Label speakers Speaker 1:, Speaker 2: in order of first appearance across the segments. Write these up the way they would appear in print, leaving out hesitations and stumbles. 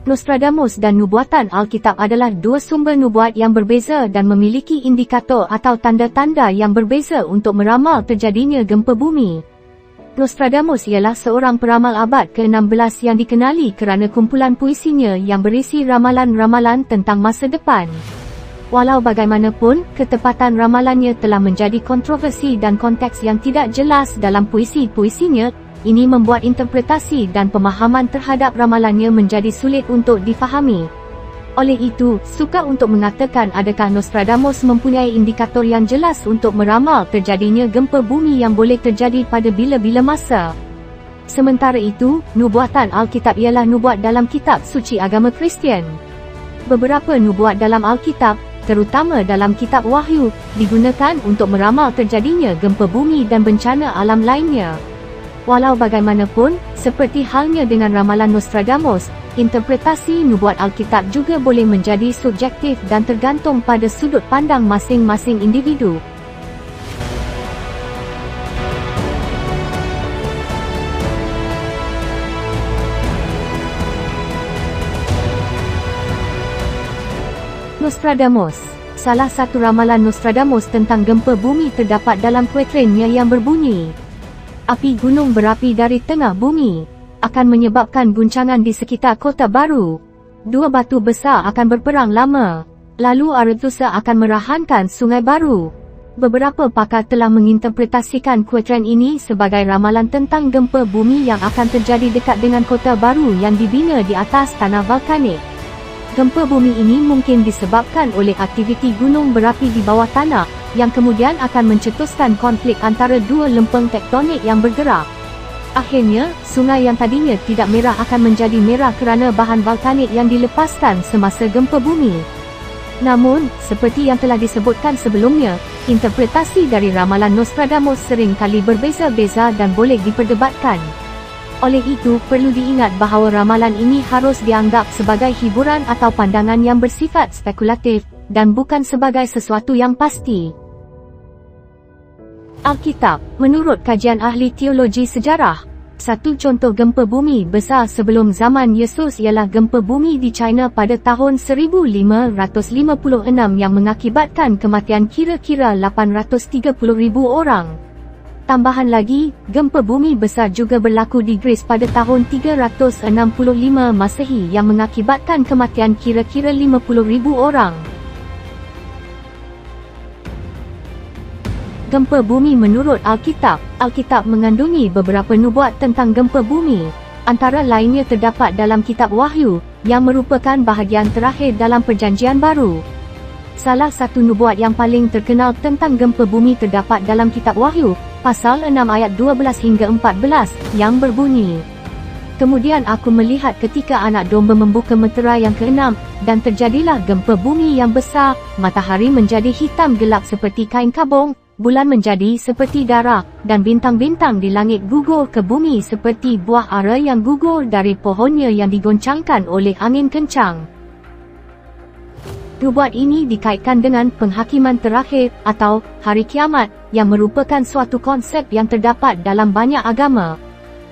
Speaker 1: Nostradamus dan nubuatan Alkitab adalah dua sumber nubuat yang berbeza dan memiliki indikator atau tanda-tanda yang berbeza untuk meramal terjadinya gempa bumi. Nostradamus ialah seorang peramal abad ke-16 yang dikenali kerana kumpulan puisinya yang berisi ramalan-ramalan tentang masa depan. Walau bagaimanapun, ketepatan ramalannya telah menjadi kontroversi dan konteks yang tidak jelas dalam puisi-puisinya. Ini membuat interpretasi dan pemahaman terhadap ramalannya menjadi sulit untuk difahami. Oleh itu, sukar untuk mengatakan adakah Nostradamus mempunyai indikator yang jelas untuk meramal terjadinya gempa bumi yang boleh terjadi pada bila-bila masa. Sementara itu, nubuatan Alkitab ialah nubuat dalam kitab suci agama Kristian. Beberapa nubuat dalam Alkitab, terutama dalam kitab Wahyu, digunakan untuk meramal terjadinya gempa bumi dan bencana alam lainnya. Walau bagaimanapun, seperti halnya dengan ramalan Nostradamus, interpretasi nubuat Alkitab juga boleh menjadi subjektif dan tergantung pada sudut pandang masing-masing individu. Nostradamus. Salah satu ramalan Nostradamus tentang gempa bumi terdapat dalam kuetrennya yang berbunyi, api gunung berapi dari tengah bumi akan menyebabkan guncangan di sekitar kota baru. Dua batu besar akan berperang lama. Lalu Aretusa akan merahankan sungai baru. Beberapa pakar telah menginterpretasikan kuetren ini sebagai ramalan tentang gempa bumi yang akan terjadi dekat dengan kota baru yang dibina di atas tanah vulkanik. Gempa bumi ini mungkin disebabkan oleh aktiviti gunung berapi di bawah tanah, yang kemudian akan mencetuskan konflik antara dua lempeng tektonik yang bergerak. Akhirnya, sungai yang tadinya tidak merah akan menjadi merah kerana bahan vulkanik yang dilepaskan semasa gempa bumi. Namun, seperti yang telah disebutkan sebelumnya, interpretasi dari ramalan Nostradamus sering kali berbeza-beza dan boleh diperdebatkan. Oleh itu, perlu diingat bahawa ramalan ini harus dianggap sebagai hiburan atau pandangan yang bersifat spekulatif, dan bukan sebagai sesuatu yang pasti. Alkitab. Menurut kajian ahli teologi sejarah, satu contoh gempa bumi besar sebelum zaman Yesus ialah gempa bumi di China pada tahun 1556 yang mengakibatkan kematian kira-kira 830,000 orang. Tambahan lagi, gempa bumi besar juga berlaku di Greece pada tahun 365 Masehi yang mengakibatkan kematian kira-kira 50,000 orang. Gempa bumi menurut Alkitab. Alkitab mengandungi beberapa nubuat tentang gempa bumi. Antara lainnya terdapat dalam kitab Wahyu, yang merupakan bahagian terakhir dalam Perjanjian Baru. Salah satu nubuat yang paling terkenal tentang gempa bumi terdapat dalam kitab Wahyu, pasal 6 ayat 12 hingga 14, yang berbunyi, kemudian aku melihat ketika anak domba membuka meterai yang ke-6, dan terjadilah gempa bumi yang besar, matahari menjadi hitam gelap seperti kain kabung, bulan menjadi seperti darah, dan bintang-bintang di langit gugur ke bumi seperti buah ara yang gugur dari pohonnya yang digoncangkan oleh angin kencang. Nubuat ini dikaitkan dengan penghakiman terakhir atau hari kiamat, yang merupakan suatu konsep yang terdapat dalam banyak agama.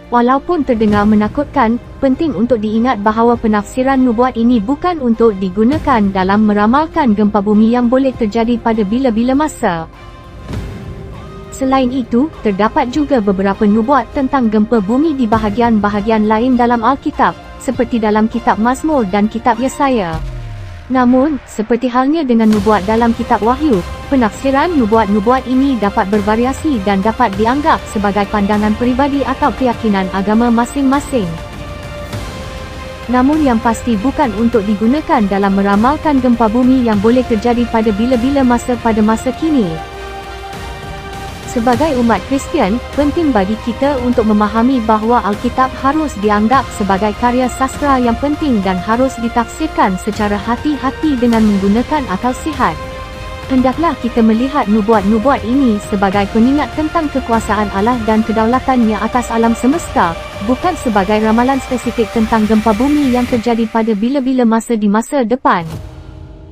Speaker 1: Walaupun terdengar menakutkan, penting untuk diingat bahawa penafsiran nubuat ini bukan untuk digunakan dalam meramalkan gempa bumi yang boleh terjadi pada bila-bila masa. Selain itu, terdapat juga beberapa nubuat tentang gempa bumi di bahagian-bahagian lain dalam Alkitab, seperti dalam kitab Mazmur dan kitab Yesaya. Namun, seperti halnya dengan nubuat dalam kitab Wahyu, penafsiran nubuat-nubuat ini dapat bervariasi dan dapat dianggap sebagai pandangan peribadi atau keyakinan agama masing-masing. Namun yang pasti bukan untuk digunakan dalam meramalkan gempa bumi yang boleh terjadi pada bila-bila masa pada masa kini. Sebagai umat Kristian, penting bagi kita untuk memahami bahawa Alkitab harus dianggap sebagai karya sastra yang penting dan harus ditafsirkan secara hati-hati dengan menggunakan akal sihat. Hendaklah kita melihat nubuat-nubuat ini sebagai pengingat tentang kekuasaan Allah dan kedaulatannya atas alam semesta, bukan sebagai ramalan spesifik tentang gempa bumi yang terjadi pada bila-bila masa di masa depan.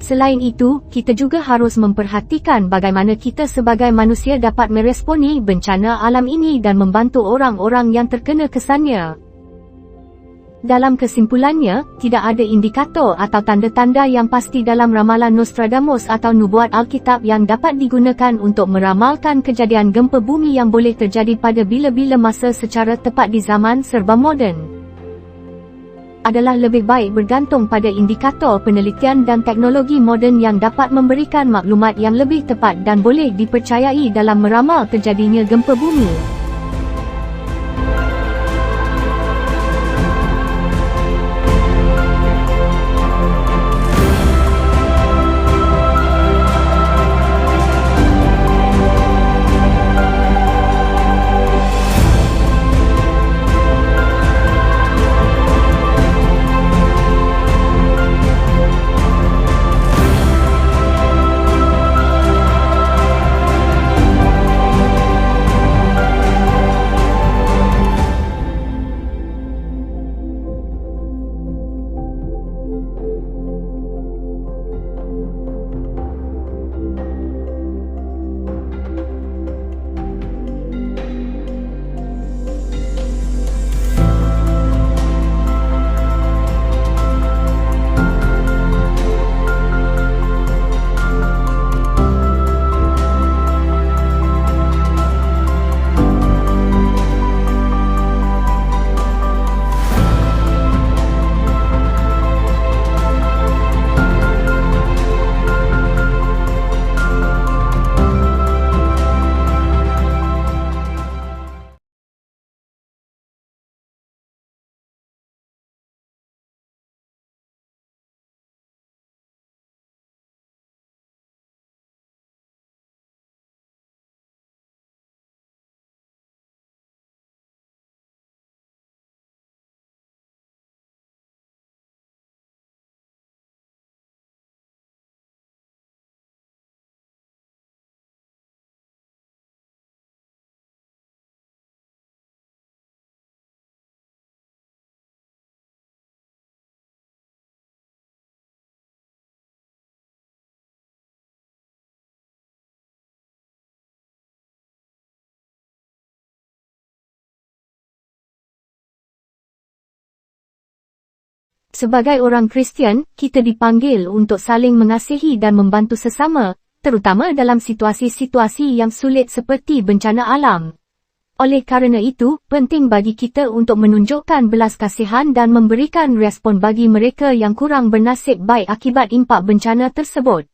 Speaker 1: Selain itu, kita juga harus memperhatikan bagaimana kita sebagai manusia dapat meresponi bencana alam ini dan membantu orang-orang yang terkena kesannya. Dalam kesimpulannya, tidak ada indikator atau tanda-tanda yang pasti dalam ramalan Nostradamus atau nubuat Alkitab yang dapat digunakan untuk meramalkan kejadian gempa bumi yang boleh terjadi pada bila-bila masa secara tepat di zaman serba moden. Adalah lebih baik bergantung pada indikator penelitian dan teknologi moden yang dapat memberikan maklumat yang lebih tepat dan boleh dipercayai dalam meramal terjadinya gempa bumi. Sebagai orang Kristian, kita dipanggil untuk saling mengasihi dan membantu sesama, terutama dalam situasi-situasi yang sulit seperti bencana alam. Oleh kerana itu, penting bagi kita untuk menunjukkan belas kasihan dan memberikan respon bagi mereka yang kurang bernasib baik akibat impak bencana tersebut.